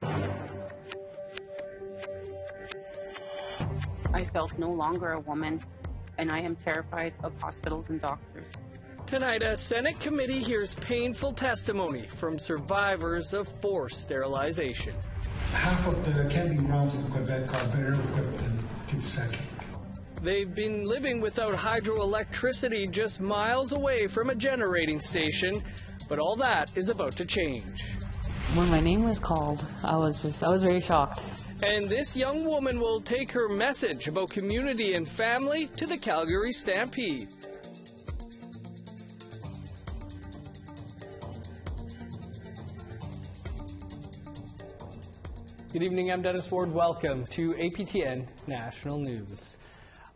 I felt no longer a woman, and I am terrified of hospitals and doctors. Tonight, a Senate committee hears painful testimony from survivors of forced sterilization. Half of the camping grounds in Quebec are better equipped than Kitsusaki. They've been living without hydroelectricity just miles away from a generating station, but all that is about to change. When my name was called, I was very shocked. And this young woman will take her message about community and family to the Calgary Stampede. Good evening, I'm Dennis Ward. Welcome to APTN National News.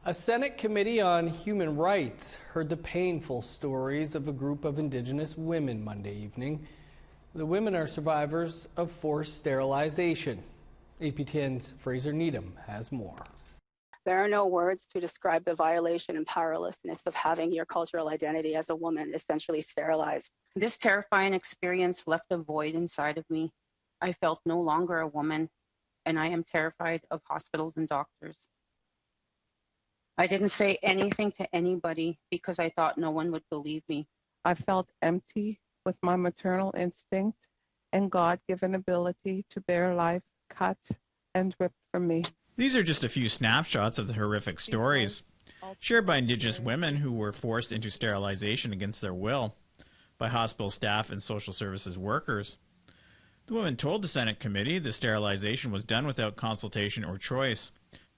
A Senate Committee on Human Rights heard the painful stories of a group of Indigenous women Monday evening. The women are survivors of forced sterilization. APTN's Fraser Needham has more. There are no words to describe the violation and powerlessness of having your cultural identity as a woman essentially sterilized. This terrifying experience left a void inside of me. I felt no longer a woman, and I am terrified of hospitals and doctors. I didn't say anything to anybody because I thought no one would believe me. I felt empty with my maternal instinct and God-given ability to bear life cut and ripped from me. These are just a few snapshots of the horrific stories shared by Indigenous women who were forced into sterilization against their will by hospital staff and social services workers. The women told the Senate committee the sterilization was done without consultation or choice,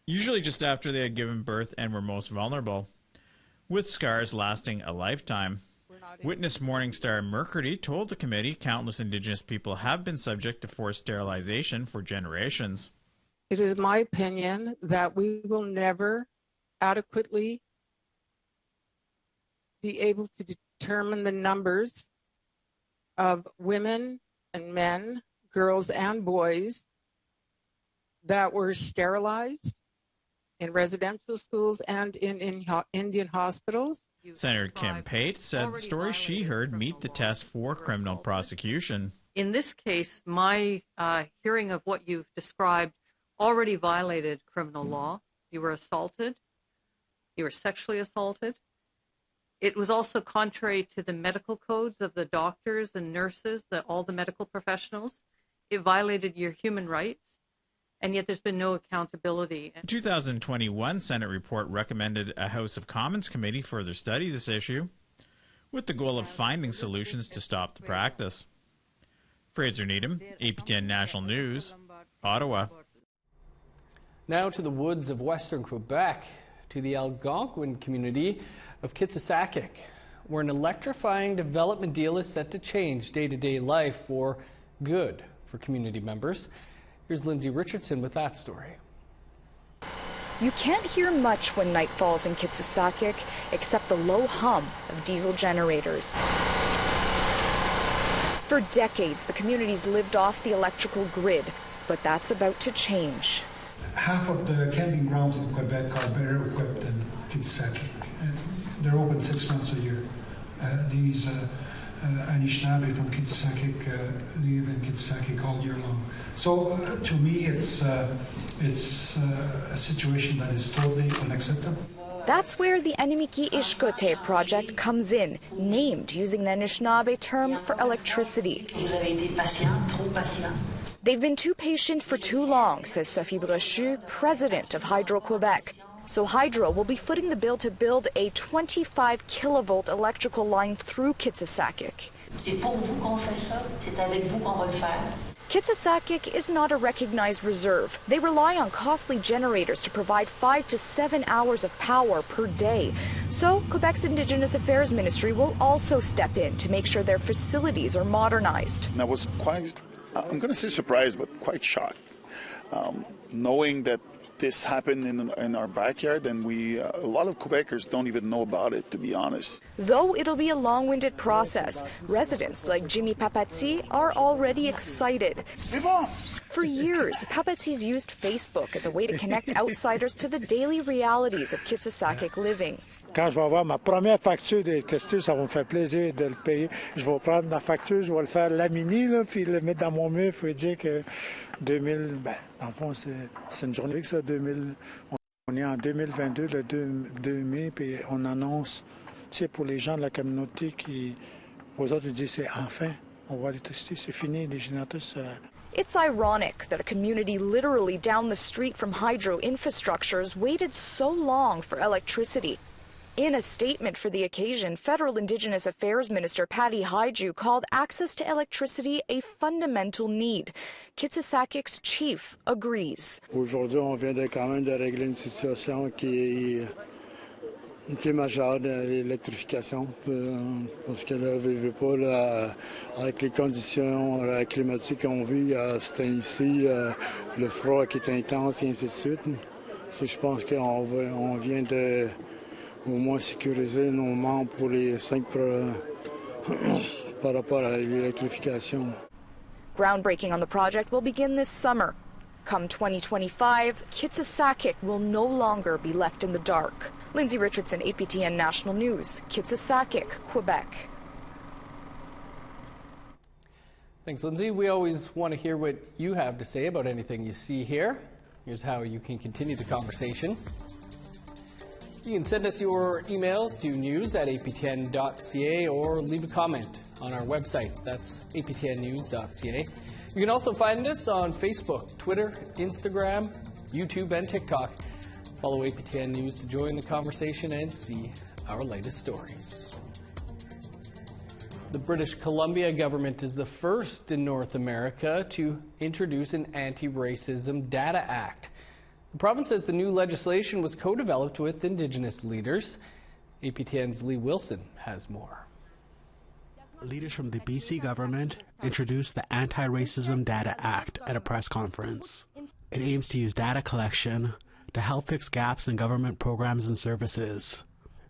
usually just after they had given birth and were most vulnerable, with scars lasting a lifetime. Witness Morningstar Mercury told the committee countless Indigenous people have been subject to forced sterilization for generations. It is my opinion that we will never adequately be able to determine the numbers of women and men, girls and boys that were sterilized in residential schools and in Indian hospitals. Senator Kim Pate said the stories she heard meet the test for criminal prosecution. In this case, my hearing of what you've described already violated criminal law. You were assaulted. You were sexually assaulted. It was also contrary to the medical codes of the doctors and nurses, all the medical professionals. It violated your human rights, and yet there's been no accountability. The 2021 Senate report recommended a House of Commons committee further study this issue, with the goal of finding solutions to stop the practice. Fraser Needham, APTN National News, Ottawa. Now to the woods of Western Quebec, to the Algonquin community of Kitsusaki, where an electrifying development deal is set to change day-to-day life for good for community members. Here's Lindsay Richardson with that story. You can't hear much when night falls in Kitsusaki except the low hum of diesel generators. For decades, the community's lived off the electrical grid, but that's about to change. Half of the camping grounds in Quebec are better equipped than Kitsusaki. They're open 6 months a year. These Anishinaabe from Kitsusaki live in Kitsusaki all year long. So to me, it's a situation that is totally unacceptable. That's where the Animiki Ishkote project comes in, named using the Anishinaabe term for electricity. They've been too patient for too long, says Sophie Brochu, president of Hydro-Quebec. So Hydro will be footing the bill to build a 25 kilovolt electrical line through Kitsusaki. Kitsusaki is not a recognized reserve. They rely on costly generators to provide 5 to 7 hours of power per day. So Quebec's Indigenous Affairs Ministry will also step in to make sure their facilities are modernized. And I was quite, I'm going to say surprised, but quite shocked, knowing that this happened in our backyard, and a lot of Quebecers don't even know about it, to be honest. Though it'll be a long-winded process, residents like Jimmy Papati are already excited. For years, Papati's used Facebook as a way to connect outsiders to the daily realities of Kitsusaki living. Quand je vais avoir ma première facture d'électricité, ça va me faire plaisir de le payer. Je vais prendre ma facture, je vais le faire laminer, là, puis le mettre dans mon mur. Il faut dire que 2000, dans le fond, c'est une journée que ça, 2000. On est en 2022, le 2 mai, puis on annonce, tu sais, pour les gens de la communauté qui, aux autres, ils disent, c'est enfin, on va l'électricité, c'est fini, les générateurs, ça... It's ironic that a community literally down the street from hydro infrastructures waited so long for electricity. In a statement for the occasion, Federal Indigenous Affairs Minister Patty Haiju called access to electricity a fundamental need. Kitsisakik's chief agrees. Aujourd'hui, on vient quand même de régler une situation qui est majeure de l'électrification. Parce que là, veut pas, là, avec les conditions climatiques qu'on vit à ce temps-ci, le froid qui est intense et ainsi de suite. Je pense qu'on vient de au moins sécuriser nos membres pour les 5 par rapport à l'électrification. Groundbreaking on the project will begin this summer. Come 2025, Kitsisakik will no longer be left in the dark. Lindsay Richardson, APTN National News, Kitsusaki, Quebec. Thanks, Lindsay. We always want to hear what you have to say about anything you see here. Here's how you can continue the conversation. You can send us your emails to news@aptn.ca or leave a comment on our website. That's aptnnews.ca. You can also find us on Facebook, Twitter, Instagram, YouTube, and TikTok. Follow APTN News to join the conversation and see our latest stories. The British Columbia government is the first in North America to introduce an Anti-Racism Data Act. The province says the new legislation was co-developed with Indigenous leaders. APTN's Lee Wilson has more. Leaders from the BC government introduced the Anti-Racism Data Act at a press conference. It aims to use data collection to help fix gaps in government programs and services.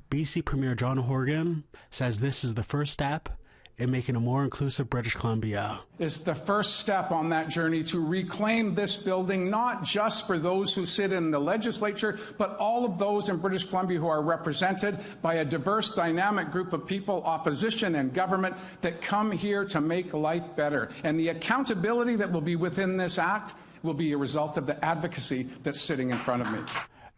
BC Premier John Horgan says this is the first step in making a more inclusive British Columbia. It's the first step on that journey to reclaim this building, not just for those who sit in the legislature, but all of those in British Columbia who are represented by a diverse, dynamic group of people, opposition and government, that come here to make life better. And the accountability that will be within this act will be a result of the advocacy that's sitting in front of me.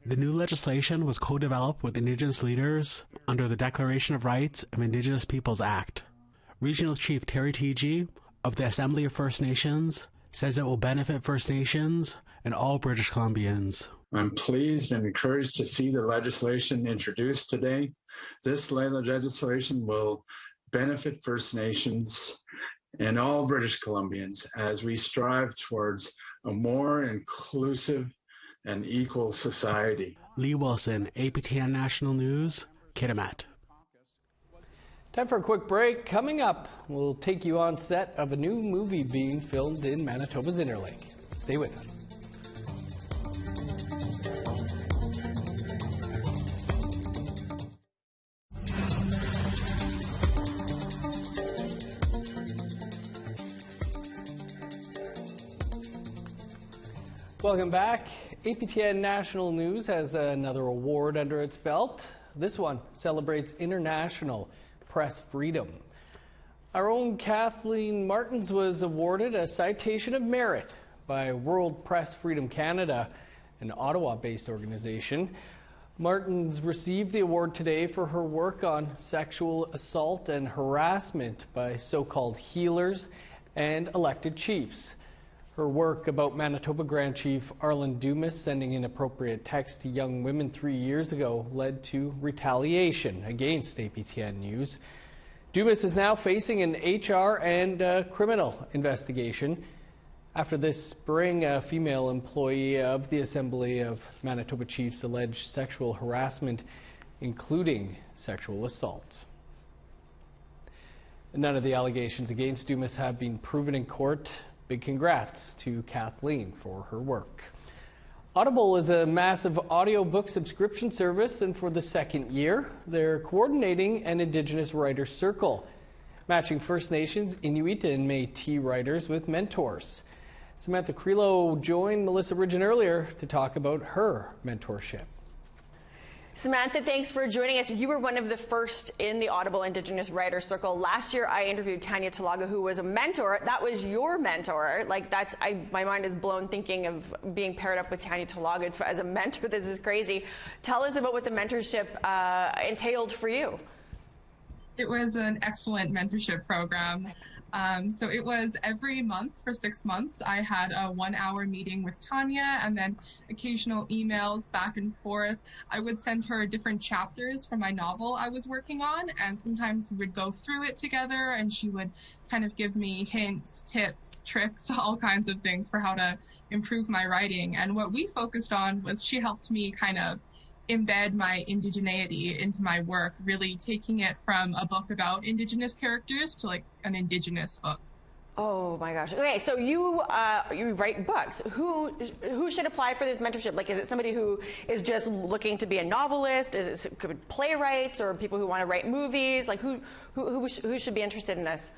The new legislation was co-developed with Indigenous leaders under the Declaration of Rights of Indigenous Peoples Act. Regional Chief Terry Teegee of the Assembly of First Nations says it will benefit First Nations and all British Columbians. I'm pleased and encouraged to see the legislation introduced today. This legislation will benefit First Nations and all British Columbians as we strive towards a more inclusive and equal society. Lee Wilson, APTN National News, Kitimat. Time for a quick break. Coming up, we'll take you on set of a new movie being filmed in Manitoba's Interlake. Stay with us. Welcome back. APTN National News has another award under its belt. This one celebrates international press freedom. Our own Kathleen Martins was awarded a Citation of Merit by World Press Freedom Canada, an Ottawa-based organization. Martins received the award today for her work on sexual assault and harassment by so-called healers and elected chiefs. Her work about Manitoba Grand Chief Arlen Dumas sending inappropriate texts to young women 3 years ago led to retaliation against APTN News. Dumas is now facing an HR and criminal investigation. After this spring, a female employee of the Assembly of Manitoba Chiefs alleged sexual harassment, including sexual assault. None of the allegations against Dumas have been proven in court. Big congrats to Kathleen for her work. Audible is a massive audiobook subscription service, and for the second year, they're coordinating an Indigenous Writers Circle, matching First Nations, Inuit, and Métis writers with mentors. Samantha Creelo joined Melissa Ridgen earlier to talk about her mentorship. Samantha, thanks for joining us. You were one of the first in the Audible Indigenous Writers Circle. Last year, I interviewed Tanya Talaga, who was a mentor. That was your mentor. Like, my mind is blown thinking of being paired up with Tanya Talaga as a mentor. This is crazy. Tell us about what the mentorship entailed for you. It was an excellent mentorship program. So it was every month for 6 months. I had a 1-hour meeting with Tanya and then occasional emails back and forth. I would send her different chapters from my novel I was working on, and sometimes we would go through it together and she would kind of give me hints, tips, tricks, all kinds of things for how to improve my writing. And what we focused on was she helped me kind of embed my indigeneity into my work, really taking it from a book about Indigenous characters to like an Indigenous book. Oh my gosh. Okay, so you write books. Who should apply for this mentorship? Like, is it somebody who is just looking to be a novelist? Is it playwrights or people who want to write movies? Like, who should be interested in this?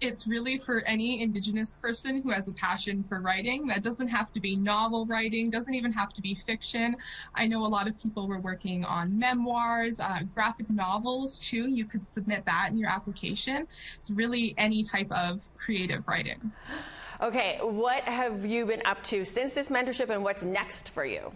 It's really for any Indigenous person who has a passion for writing. That doesn't have to be novel writing, doesn't even have to be fiction. I know a lot of people were working on memoirs, graphic novels too. You could submit that in your application. It's really any type of creative writing. Okay, what have you been up to since this mentorship and what's next for you?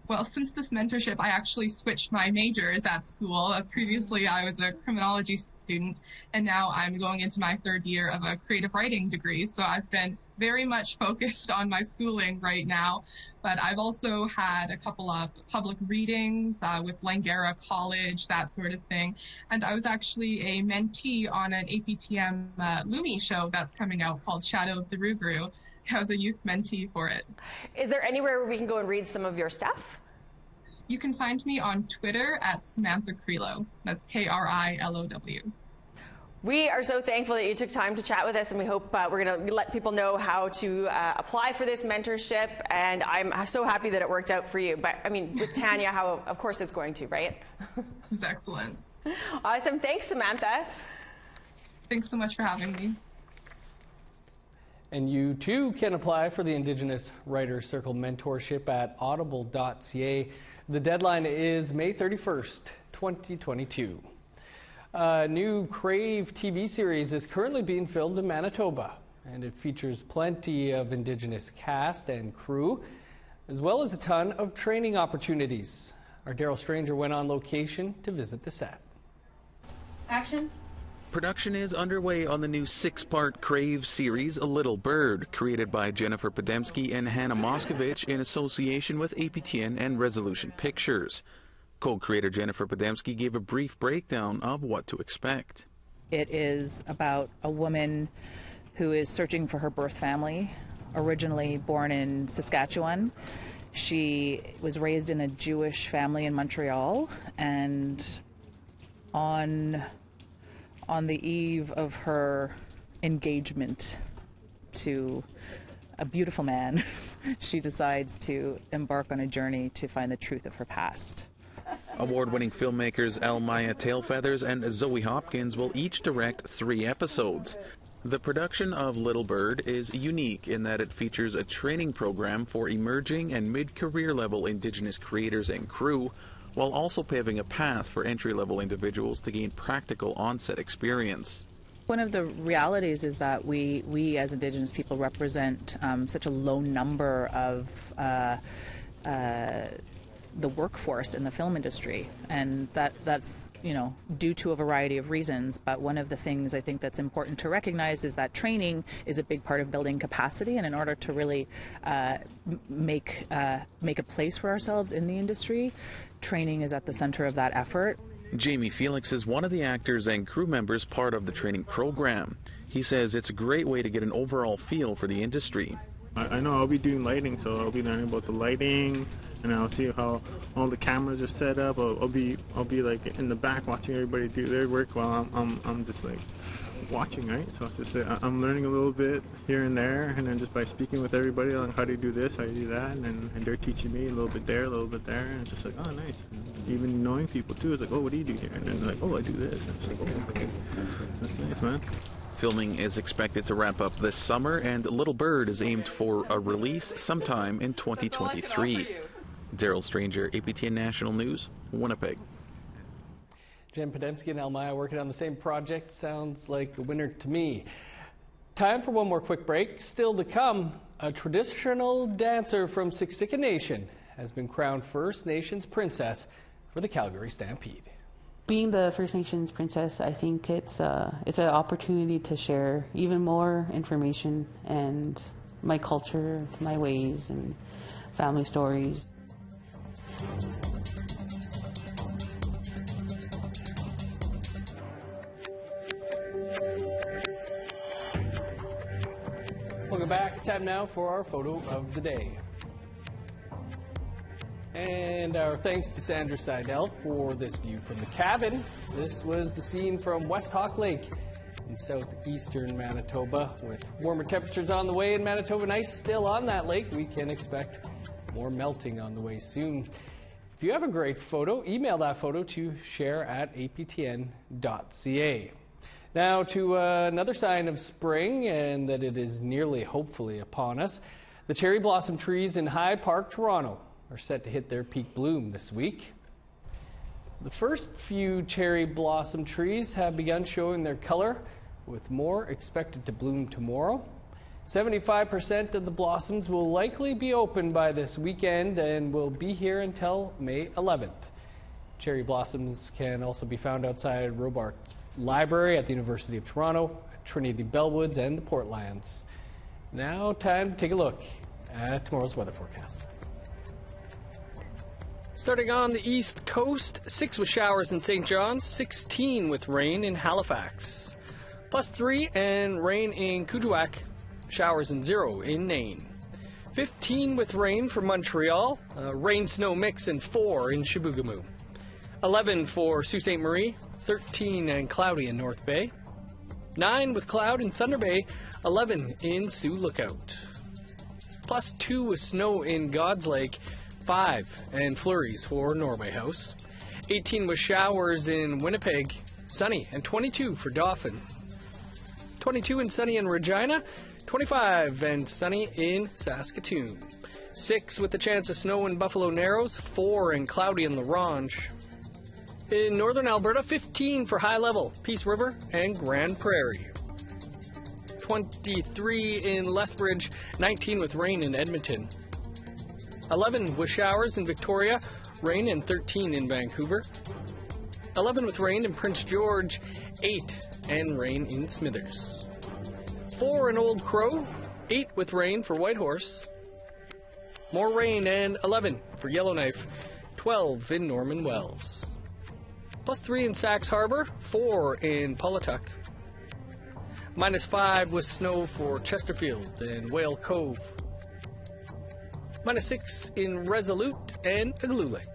Well, since this mentorship, I actually switched my majors at school. Previously, I was a criminology student, and now I'm going into my 3rd year of a creative writing degree. So I've been very much focused on my schooling right now. But I've also had a couple of public readings with Langara College, that sort of thing. And I was actually a mentee on an APTN Lumi show that's coming out called Shadow of the Rougarou. I was a youth mentee for it. Is there anywhere where we can go and read some of your stuff? You can find me on Twitter at Samantha Krilo. That's Krilow. We are so thankful that you took time to chat with us, and we hope we're going to let people know how to apply for this mentorship. And I'm so happy that it worked out for you. But I mean, with Tanya, how of course it's going to, right? It's excellent. Awesome. Thanks, Samantha. Thanks so much for having me. And you too can apply for the Indigenous Writers Circle mentorship at audible.ca. The deadline is May 31st, 2022. A new Crave TV series is currently being filmed in Manitoba, and it features plenty of Indigenous cast and crew, as well as a ton of training opportunities. Our Daryl Stranger went on location to visit the set. Action. Production is underway on the new 6-part Crave series, A Little Bird, created by Jennifer Podemski and Hannah Moskovich in association with APTN and Resolution Pictures. Co-creator Jennifer Podemski gave a brief breakdown of what to expect. It is about a woman who is searching for her birth family, originally born in Saskatchewan. She was raised in a Jewish family in Montreal, and on the eve of her engagement to a beautiful man, she decides to embark on a journey to find the truth of her past. Award-winning filmmakers Elmaya Tailfeathers and Zoe Hopkins will each direct 3 episodes. The production of Little Bird is unique in that it features a training program for emerging and mid-career level Indigenous creators and crew, while also paving a path for entry-level individuals to gain practical on-set experience. One of the realities is that we as Indigenous people represent such a low number of the workforce in the film industry, and that's due to a variety of reasons. But one of the things I think that's important to recognize is that training is a big part of building capacity, and in order to really make a place for ourselves in the industry, training is at the center of that effort. Jamie Felix is one of the actors and crew members part of the training program. He says it's a great way to get an overall feel for the industry. I know I'll be doing lighting, so I'll be learning about the lighting, and I'll see how all the cameras are set up. I'll be like in the back watching everybody do their work while I'm just like watching, right? So it's just I'm learning a little bit here and there, and then just by speaking with everybody on how do you do this, how do you do that, and they're teaching me a little bit there, a little bit there, and it's just like, oh, nice. And even knowing people too is like, oh, what do you do here? And then like, oh, I do this. And it's like, oh, okay, that's nice, man. Filming is expected to wrap up this summer, and Little Bird is aimed for a release sometime in 2023. Daryl Stranger, APTN National News, Winnipeg. Jen Podemsky and Elmaya working on the same project. Sounds like a winner to me. Time for one more quick break. Still to come, a traditional dancer from Kitsusaki Nation has been crowned First Nations Princess for the Calgary Stampede. Being the First Nations Princess, I think it's an opportunity to share even more information and my culture, my ways, and family stories. Welcome back. Time now for our photo of the day. And our thanks to Sandra Seidel for this view from the cabin. This was the scene from West Hawk Lake in southeastern Manitoba. With warmer temperatures on the way in Manitoba and ice still on that lake, we can expect more melting on the way soon. If you have a great photo, email that photo to share@aptn.ca. Now to another sign of spring and that it is nearly hopefully upon us. The cherry blossom trees in Hyde Park, Toronto are set to hit their peak bloom this week. The first few cherry blossom trees have begun showing their color, with more expected to bloom tomorrow. 75% of the blossoms will likely be open by this weekend and will be here until May 11th. Cherry blossoms can also be found outside Robarts Library at the University of Toronto, Trinity Bellwoods, and the Portlands. Now time to take a look at tomorrow's weather forecast. Starting on the east coast, 6 with showers in St. John's, 16 with rain in Halifax, +3 and rain in Kuujjuaq, showers and 0 in Nain. 15 with rain for Montreal, rain-snow mix and 4 in Chibougamau. 11 for Sault Ste. Marie, 13 and cloudy in North Bay. 9 with cloud in Thunder Bay, 11 in Sioux Lookout. +2 with snow in God's Lake, 5 and flurries for Norway House. 18 with showers in Winnipeg, sunny, and 22 for Dauphin. 22 and sunny in Regina, 25 and sunny in Saskatoon. 6 with the chance of snow in Buffalo Narrows, 4 and cloudy in La Ronge. In northern Alberta, 15 for High Level, Peace River, and Grand Prairie. 23 in Lethbridge, 19 with rain in Edmonton. 11 with showers in Victoria, rain, and 13 in Vancouver. 11 with rain in Prince George, 8 and rain in Smithers. 4 in Old Crow, 8 with rain for Whitehorse. More rain and 11 for Yellowknife, 12 in Norman Wells. +3 in Sax Harbor, 4 in Paulatuck. -5 with snow for Chesterfield and Whale Cove. -6 in Resolute and Igloolik.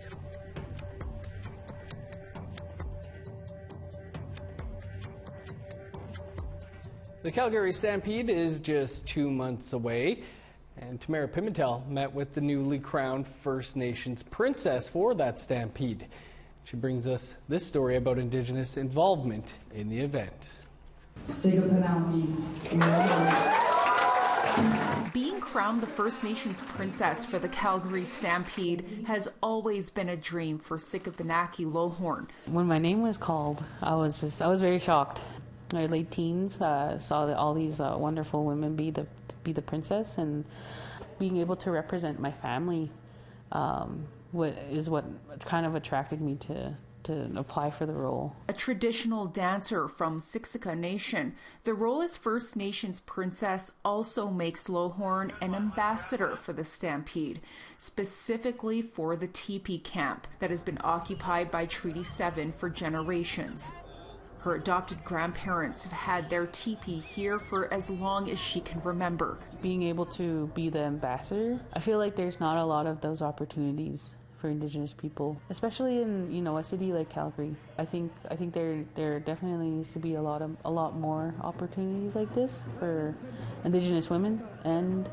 The Calgary Stampede is just 2 months away, and Tamara Pimentel met with the newly crowned First Nations Princess for that Stampede. She brings us this story about Indigenous involvement in the event. Being crowned the First Nations Princess for the Calgary Stampede has always been a dream for Sikathanaki Lohorn. When my name was called, I was very shocked. My late teens saw that all these wonderful women be the princess, and being able to represent my family what kind of attracted me to apply for the role. A traditional dancer from Kitsusaki Nation, the role as First Nations Princess also makes Lohorn an ambassador for the Stampede, specifically for the teepee camp that has been occupied by Treaty 7 for generations. Her adopted grandparents have had their teepee here for as long as she can remember. Being able to be the ambassador, I feel like there's not a lot of those opportunities for Indigenous people, especially in a city like Calgary. I think there definitely needs to be a lot more opportunities like this for Indigenous women and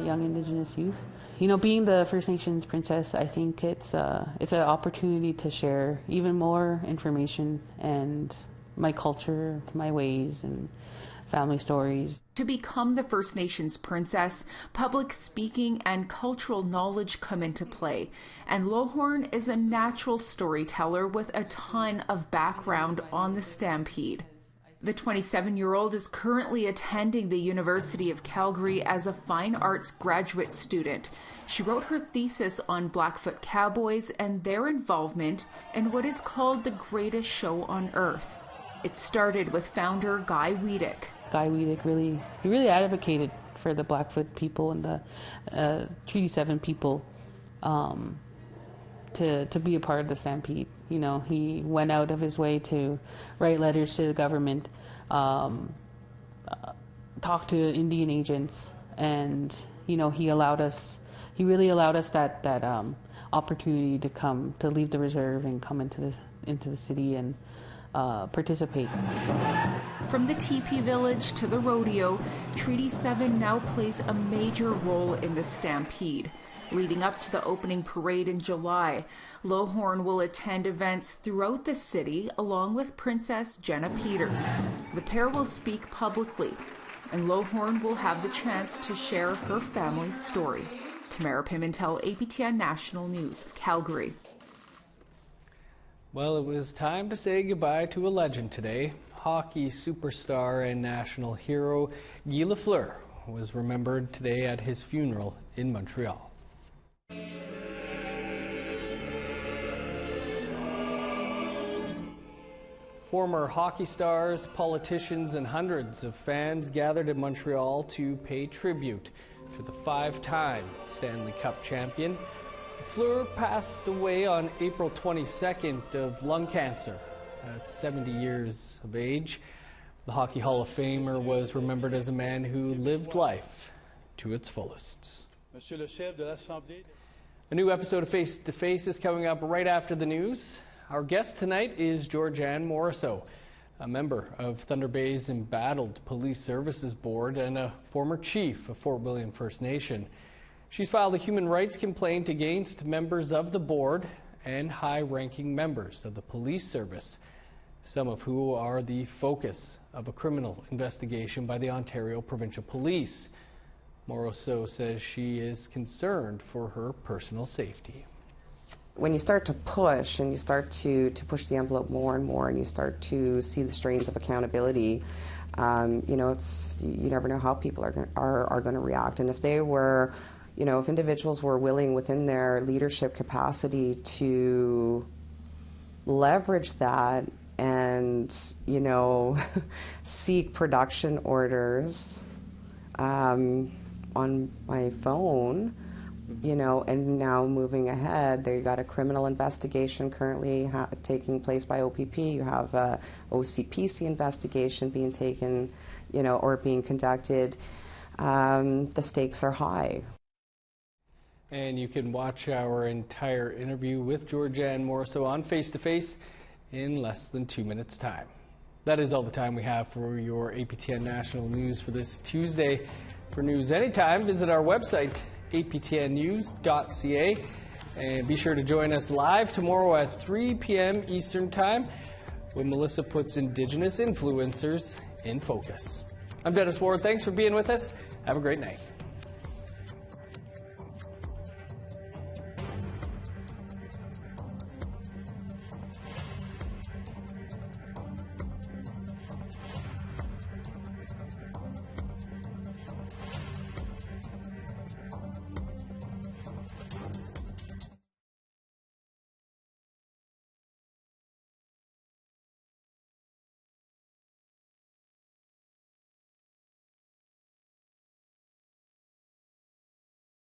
young Indigenous youth. Being the First Nations Princess, I think it's an opportunity to share even more information and my culture, my ways, and family stories. To become the First Nations princess, public speaking and cultural knowledge come into play. And Lohorn is a natural storyteller with a ton of background on the Stampede. The 27-year-old is currently attending the University of Calgary as a fine arts graduate student. She wrote her thesis on Blackfoot cowboys and their involvement in what is called the greatest show on earth. It started with founder Guy Wiedek. Guy Wiedek really advocated for the Blackfoot people and the Treaty 7 people to be a part of the Stampede. You know, he went out of his way to write letters to the government, talk to Indian agents, and you know, he really allowed us that opportunity to come, to leave the reserve and come into the city and participate. From the teepee village to the rodeo, Treaty 7 now plays a major role in the Stampede. Leading up to the opening parade in July, Lohorn will attend events throughout the city along with Princess Jenna Peters. The pair will speak publicly, and Lohorn will have the chance to share her family's story. Tamara Pimentel, APTN National News, Calgary. Well, it was time to say goodbye to a legend today. Hockey superstar and national hero Guy Lafleur was remembered today at his funeral in Montreal. Former hockey stars, politicians, and hundreds of fans gathered in Montreal to pay tribute to the five-time Stanley Cup champion. Fleur passed away on April 22nd of lung cancer at 70 years of age. The Hockey Hall of Famer was remembered as a man who lived life to its fullest. A new episode of Face to Face is coming up right after the news. Our guest tonight is Georgianne Morisseau, a member of Thunder Bay's Embattled Police Services Board and a former chief of Fort William First Nation. She's filed a human rights complaint against members of the board and high-ranking members of the police service, some of who are the focus of a criminal investigation by the Ontario Provincial Police. Morisseau says she is concerned for her personal safety. When you start to push and you start to push the envelope more and more and you start to see the strains of accountability, you know, you never know how people are going to react. And if they were, you know, if individuals were willing within their leadership capacity to leverage that and, you know, seek production orders on my phone, you know, and now moving ahead, they got a criminal investigation currently taking place by OPP. You have a OCPC investigation being taken, you know, or being conducted. The stakes are high. And you can watch our entire interview with Georgianne Morisseau on Face to Face in less than 2 minutes' time. That is all the time we have for your APTN National News for this Tuesday. For news anytime, visit our website, aptnnews.ca, and be sure to join us live tomorrow at 3 p.m. Eastern Time when Melissa puts Indigenous influencers in focus. I'm Dennis Ward. Thanks for being with us. Have a great night.